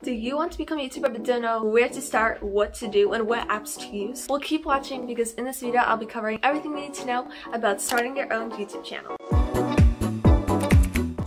Do you want to become a YouTuber but don't know where to start, what to do, and what apps to use? Well, keep watching because in this video I'll be covering everything you need to know about starting your own YouTube channel.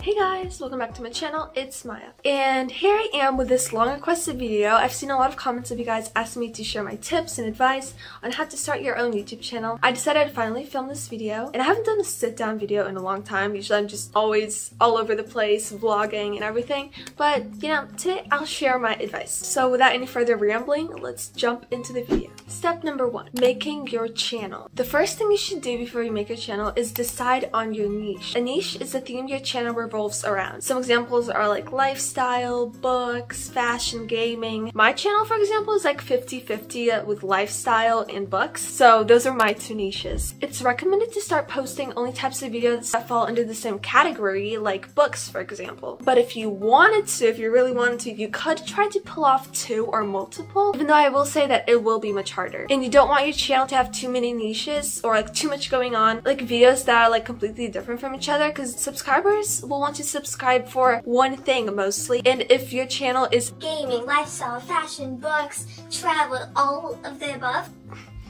Hey guys, welcome back to my channel. It's Maya. And here I am with this long requested video. I've seen a lot of comments of you guys asking me to share my tips and advice on how to start your own YouTube channel. I decided to finally film this video, and I haven't done a sit-down video in a long time. Usually I'm just always all over the place, vlogging and everything. But, you know, today I'll share my advice. So without any further rambling, let's jump into the video. Step number 1, making your channel. The first thing you should do before you make your channel is decide on your niche. A niche is the theme your channel revolves around. Some examples are like lifestyle, books, fashion, gaming. My channel, for example, is like 50-50 with lifestyle and books. So those are my two niches. It's recommended to start posting only types of videos that fall under the same category, like books, for example. But if you really wanted to, you could try to pull off 2 or multiple, even though I will say that it will be much harder. And you don't want your channel to have too many niches or like too much going on, like videos that are like completely different from each other, because subscribers will want to subscribe for one thing mostly. And if your channel is gaming, lifestyle, fashion, books, travel, all of the above,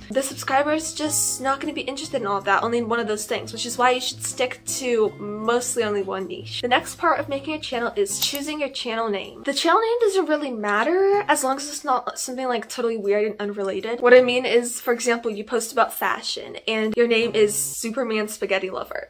the subscriber's just not going to be interested in all of that, only in one of those things, which is why you should stick to mostly only one niche. The next part of making a channel is choosing your channel name. The channel name doesn't really matter as long as it's not something like totally weird and unrelated. What I mean is, for example, you post about fashion and your name is Superman Spaghetti Lover.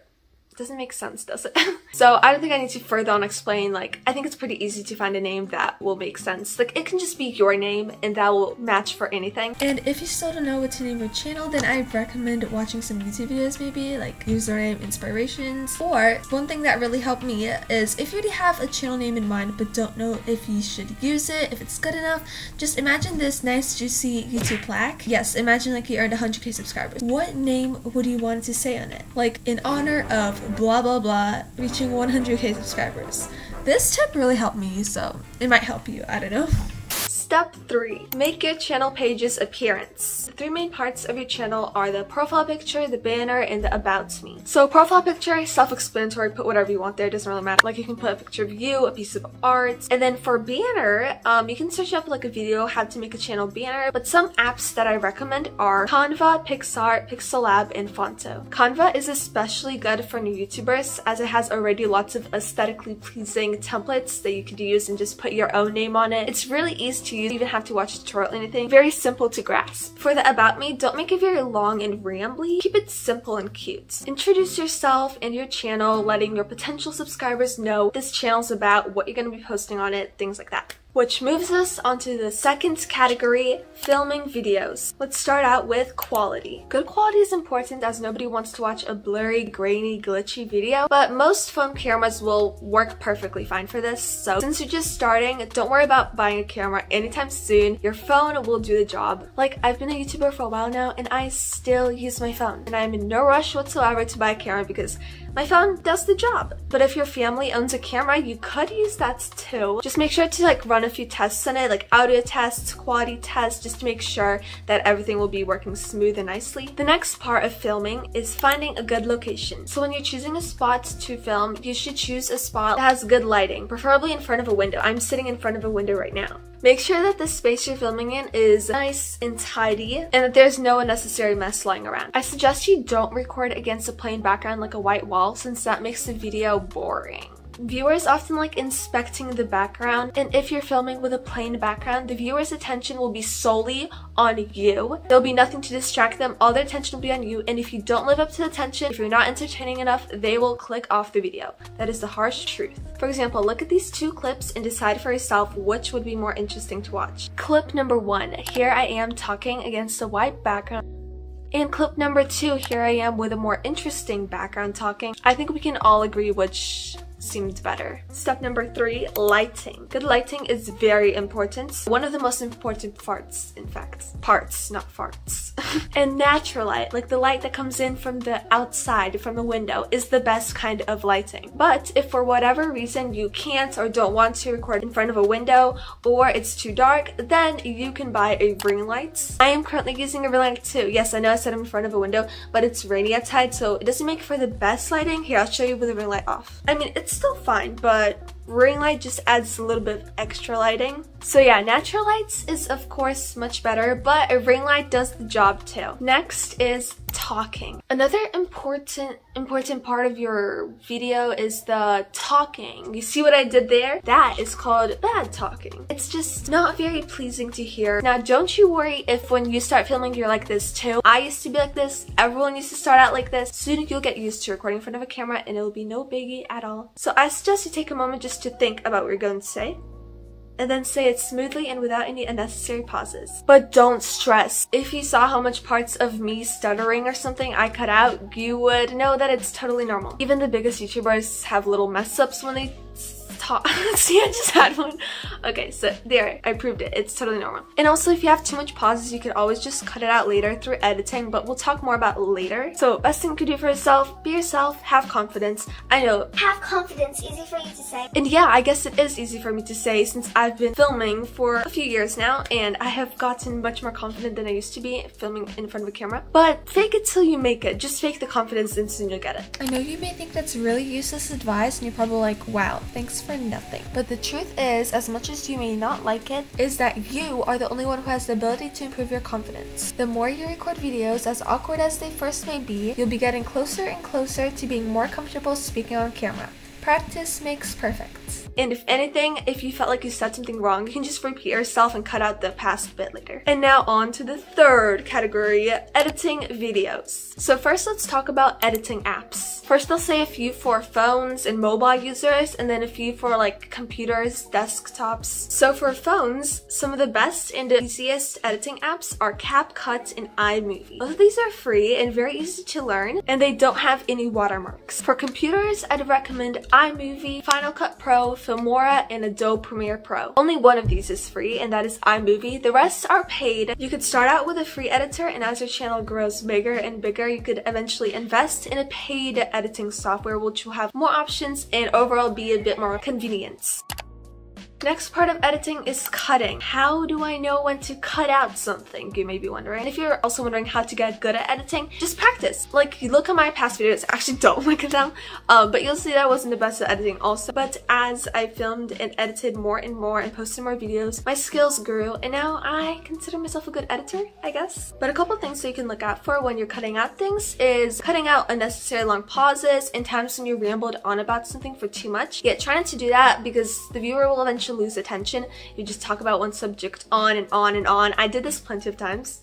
Doesn't make sense, does it? So I don't think I need to further on explain. Like, I think it's pretty easy to find a name that will make sense. Like, it can just be your name and that will match for anything. And if you still don't know what to name your channel, then I recommend watching some YouTube videos, maybe like username inspirations. Or one thing that really helped me is if you already have a channel name in mind but don't know if you should use it, if it's good enough, just imagine this nice juicy YouTube plaque. Yes, imagine like you earned 100k subscribers. What name would you want to say on it? Like, in honor of blah blah blah reaching 100k subscribers. This tip really helped me, so it might help you, I don't know. Step 3. Make your channel page's appearance. The 3 main parts of your channel are the profile picture, the banner, and the about me. So profile picture is self-explanatory, put whatever you want there, it doesn't really matter. Like, you can put a picture of you, a piece of art. And then for banner, you can search up like a video how to make a channel banner, but some apps that I recommend are Canva, Pixar, Pixelab, and Fonto. Canva is especially good for new YouTubers as it has already lots of aesthetically pleasing templates that you could use and just put your own name on it. It's really easy to use. You don't even have to watch a tutorial or anything. Very simple to grasp. For the about me, don't make it very long and rambly. Keep it simple and cute. Introduce yourself and your channel, letting your potential subscribers know this channel's about, what you're going to be posting on it, things like that. Which moves us onto the second category, filming videos. Let's start out with quality. Good quality is important as nobody wants to watch a blurry, grainy, glitchy video, but most phone cameras will work perfectly fine for this. So since you're just starting, don't worry about buying a camera anytime soon. Your phone will do the job. Like, I've been a YouTuber for a while now and I still use my phone, and I'm in no rush whatsoever to buy a camera because my phone does the job. But if your family owns a camera, you could use that too. Just make sure to like run a few tests on it, like audio tests, quality tests, just to make sure that everything will be working smooth and nicely. The next part of filming is finding a good location. So when you're choosing a spot to film, you should choose a spot that has good lighting, preferably in front of a window. I'm sitting in front of a window right now. Make sure that the space you're filming in is nice and tidy and that there's no unnecessary mess lying around. I suggest you don't record against a plain background like a white wall, since that makes the video boring. Viewers often like inspecting the background, and if you're filming with a plain background, the viewer's attention will be solely on you. There'll be nothing to distract them, all their attention will be on you, and if you don't live up to the attention, if you're not entertaining enough, they will click off the video. That is the harsh truth. For example, look at these 2 clips and decide for yourself which would be more interesting to watch. Clip number 1, here I am talking against a white background. And clip number 2, here I am with a more interesting background talking. I think we can all agree which seemed better. Step number 3, lighting. Good lighting is very important. One of the most important parts, in fact. Parts, not farts. And natural light, like the light that comes in from the outside, from the window, is the best kind of lighting. But if for whatever reason you can't or don't want to record in front of a window, or it's too dark, then you can buy a ring light. I am currently using a ring light too. Yes, I know I said I'm in front of a window, but it's rainy outside, so it doesn't make for the best lighting. Here, I'll show you with the ring light off. I mean, it's still fine, but ring light just adds a little bit of extra lighting. So yeah, natural lights is of course much better, but a ring light does the job too. Next is talking. Another important part of your video is the talking. You see what I did there? That is called bad talking. It's just not very pleasing to hear. Now don't you worry if when you start filming you're like this too. I used to be like this. Everyone used to start out like this. Soon you'll get used to recording in front of a camera and it'll be no biggie at all. So I suggest you take a moment just to think about what you're going to say, and then say it smoothly and without any unnecessary pauses. But don't stress. If you saw how much parts of me stuttering or something I cut out, you would know that it's totally normal. Even the biggest YouTubers have little mess ups when they talk. See, I just had one. Okay, so there, I proved it. It's totally normal. And also, if you have too much pauses, you could always just cut it out later through editing, but we'll talk more about it later. So best thing you could do for yourself, be yourself, have confidence. I know. Have confidence, easy for you to say. And yeah, I guess it is easy for me to say since I've been filming for a few years now, and I have gotten much more confident than I used to be filming in front of a camera. But fake it till you make it. Just fake the confidence and soon you'll get it. I know you may think that's really useless advice and you're probably like, wow, thanks for nothing. But the truth is, as much as you may not like it, is that you are the only one who has the ability to improve your confidence. The more you record videos, as awkward as they first may be, you'll be getting closer and closer to being more comfortable speaking on camera. Practice makes perfect. And if anything, if you felt like you said something wrong, you can just repeat yourself and cut out the past bit later. And now on to the third category, editing videos. So first let's talk about editing apps. First I'll say a few for phones and mobile users, and then a few for like computers, desktops. So for phones, some of the best and easiest editing apps are CapCut and iMovie. Both of these are free and very easy to learn, and they don't have any watermarks. For computers, I'd recommend iMovie, Final Cut Pro, Filmora, and Adobe Premiere Pro. Only one of these is free, and that is iMovie. The rest are paid. You could start out with a free editor, and as your channel grows bigger and bigger, you could eventually invest in a paid editing software which will have more options and overall be a bit more convenient. Next part of editing is cutting. How do I know when to cut out something, you may be wondering. If you're also wondering how to get good at editing, just practice. Like, you look at my past videos, actually don't look at them, but you'll see that I wasn't the best at editing also. But as I filmed and edited more and more and posted more videos, my skills grew, and now I consider myself a good editor, I guess. But a couple things that you can look out for when you're cutting out things is cutting out unnecessary long pauses and times when you rambled on about something for too much. Yet try not to do that because the viewer will eventually lose attention. You just talk about one subject on and on and on. I did this plenty of times.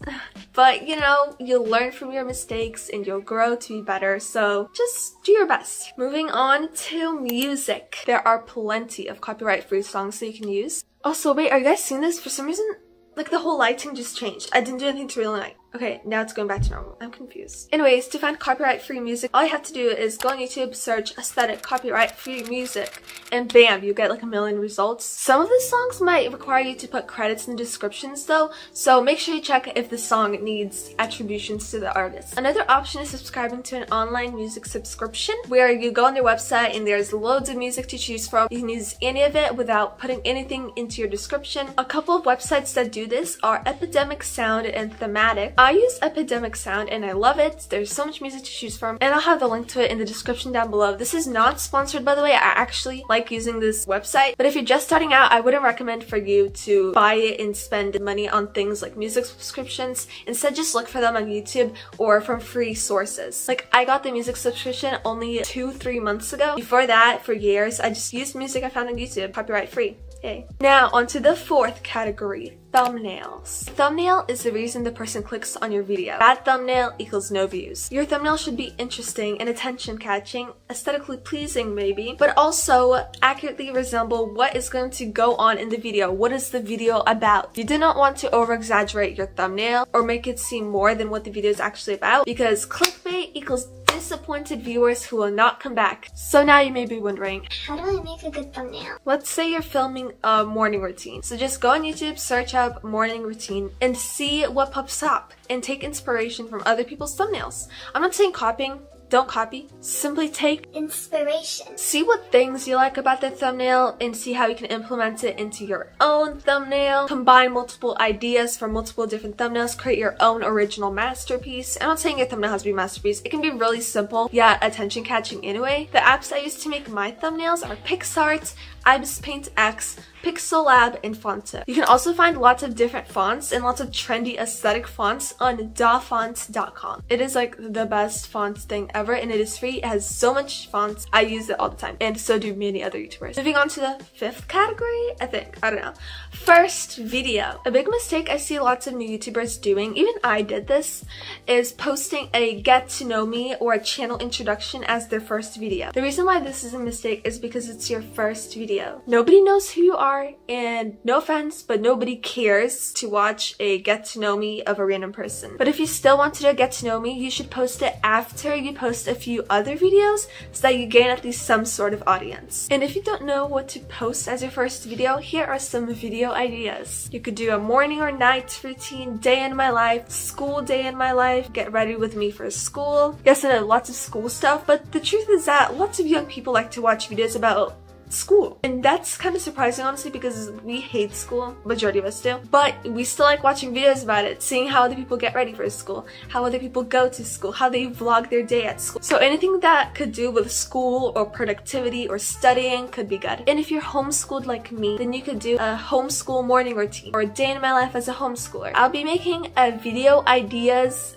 But you know, you'll learn from your mistakes and you'll grow to be better, so just do your best. Moving on to music. There are plenty of copyright-free songs that you can use. Also, wait, are you guys seeing this? For some reason, like the whole lighting just changed. I didn't do anything to really light. Okay, now it's going back to normal. I'm confused. Anyways, to find copyright-free music, all you have to do is go on YouTube, search aesthetic copyright-free music, and bam, you get like a million results. Some of the songs might require you to put credits in the descriptions though, so make sure you check if the song needs attributions to the artist. Another option is subscribing to an online music subscription, where you go on their website and there's loads of music to choose from. You can use any of it without putting anything into your description. A couple of websites that do this are Epidemic Sound and Thematic. I use Epidemic Sound and I love it. There's so much music to choose from, and I'll have the link to it in the description down below. This is not sponsored, by the way. I actually like using this website, but if you're just starting out, I wouldn't recommend for you to buy it and spend money on things like music subscriptions. Instead, just look for them on YouTube or from free sources. Like, I got the music subscription only 2-3 months ago. Before that, for years, I just used music I found on YouTube, copyright free. Yay. Now, onto the fourth category, thumbnails. Thumbnail is the reason the person clicks on your video. Bad thumbnail equals no views. Your thumbnail should be interesting and attention-catching, aesthetically pleasing maybe, but also accurately resemble what is going to go on in the video. What is the video about? You do not want to over-exaggerate your thumbnail or make it seem more than what the video is actually about, because clickbait equals disappointed viewers who will not come back. So now you may be wondering, how do I make a good thumbnail? Let's say you're filming a morning routine. So just go on YouTube, search up morning routine, and see what pops up, and take inspiration from other people's thumbnails. I'm not saying copying. Don't copy. Simply take inspiration. See what things you like about the thumbnail and see how you can implement it into your own thumbnail. Combine multiple ideas from multiple different thumbnails. Create your own original masterpiece. I'm not saying your thumbnail has to be a masterpiece. It can be really simple, yet attention-catching anyway. The apps I use to make my thumbnails are PixArt, Ibis Paint X, Pixel Lab, and Fonto. You can also find lots of different fonts and lots of trendy aesthetic fonts on dafont.com. It is like the best font thing ever, and it is free. It has so much fonts. I use it all the time, and so do many other YouTubers. Moving on to the 5th category, I don't know. First video. A big mistake I see lots of new YouTubers doing, even I did this, is posting a get to know me or a channel introduction as their first video. The reason why this is a mistake is because it's your first video. Nobody knows who you are, and no offense, but nobody cares to watch a get to know me of a random person. But if you still want to do a get to know me, you should post it after you post a few other videos so that you gain at least some sort of audience. And if you don't know what to post as your first video, here are some video ideas. You could do a morning or night routine, day in my life, school day in my life, get ready with me for school. Yes, I know, lots of school stuff, but the truth is that lots of young people like to watch videos about school, and that's kind of surprising, honestly, because we hate school, majority of us do, but we still like watching videos about it, seeing how other people get ready for school, how other people go to school, how they vlog their day at school. So anything that could do with school or productivity or studying could be good. And if you're homeschooled like me, then you could do a homeschool morning routine or a day in my life as a homeschooler. I'll be making a video ideas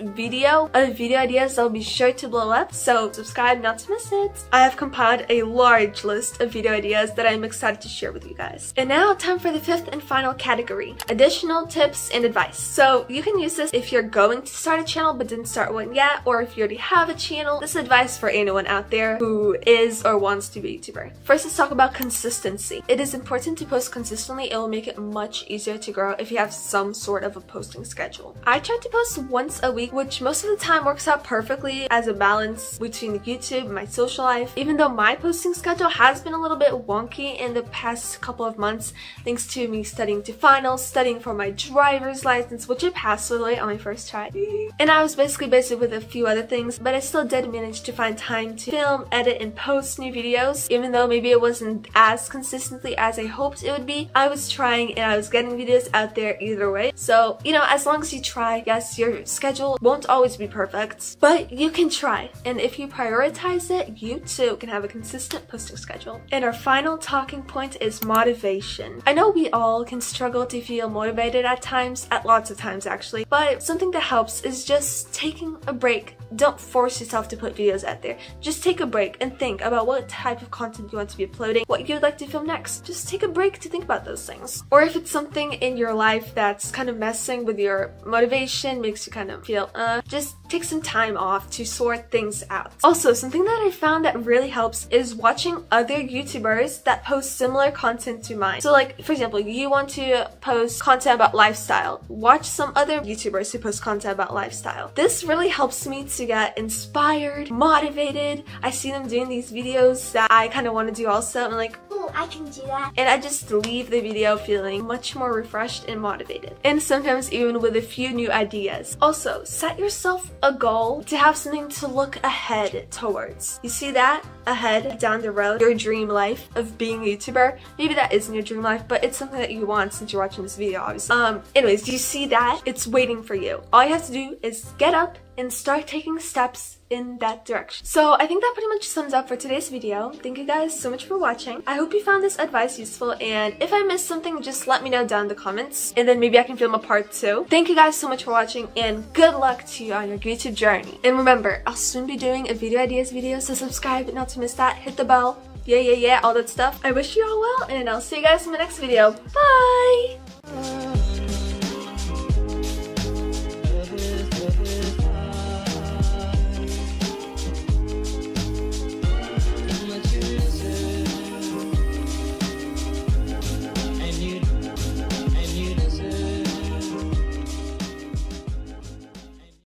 that'll be sure to blow up, so subscribe not to miss it. I have compiled a large list of video ideas that I'm excited to share with you guys. And now time for the 5th and final category, additional tips and advice. So you can use this if you're going to start a channel but didn't start one yet, or if you already have a channel. This is advice for anyone out there who is or wants to be a YouTuber. First, let's talk about consistency. It is important to post consistently. It will make it much easier to grow if you have some sort of a posting schedule. I try to post once a week, which most of the time works out perfectly as a balance between YouTube and my social life, even though my posting schedule has been a little bit wonky in the past couple of months thanks to me studying to finals, studying for my driver's license, which I passed by the way on my first try. And I was basically busy with a few other things, but I still did manage to find time to film, edit, and post new videos. Even though maybe it wasn't as consistently as I hoped it would be, I was trying and I was getting videos out there either way. So, you know, as long as you try, yes, your schedule won't always be perfect, but you can try. And if you prioritize it, you too can have a consistent posting schedule. And our final talking point is motivation. I know we all can struggle to feel motivated at times, at lots of times actually, but something that helps is just taking a break. Don't force yourself to put videos out there. Just take a break and think about what type of content you want to be uploading, what you'd like to film next. Just take a break to think about those things. Or if it's something in your life that's kind of messing with your motivation, makes you kind of feel just take some time off to sort things out. Also, something that I found that really helps is watching other YouTubers that post similar content to mine. So like, for example, you want to post content about lifestyle, watch some other YouTubers who post content about lifestyle. This really helps me to get inspired, motivated. I see them doing these videos that I kind of want to do also. I'm like, oh, I can do that. And I just leave the video feeling much more refreshed and motivated. And sometimes even with a few new ideas. Also, set yourself a goal to have something to look ahead towards. You see that? Ahead, down the road, your dream life of being a YouTuber. Maybe that isn't your dream life, but it's something that you want since you're watching this video, obviously. Anyways, do you see that? It's waiting for you. All you have to do is get up and start taking steps in that direction. So I think that pretty much sums up for today's video. Thank you guys so much for watching. I hope you found this advice useful, and if I missed something, just let me know down in the comments, and then maybe I can film a part 2. Thank you guys so much for watching, and good luck to you on your YouTube journey. And remember, I'll soon be doing a video ideas video, so subscribe not to miss that. Hit the bell. Yeah, all that stuff. I wish you all well, and I'll see you guys in my next video. Bye!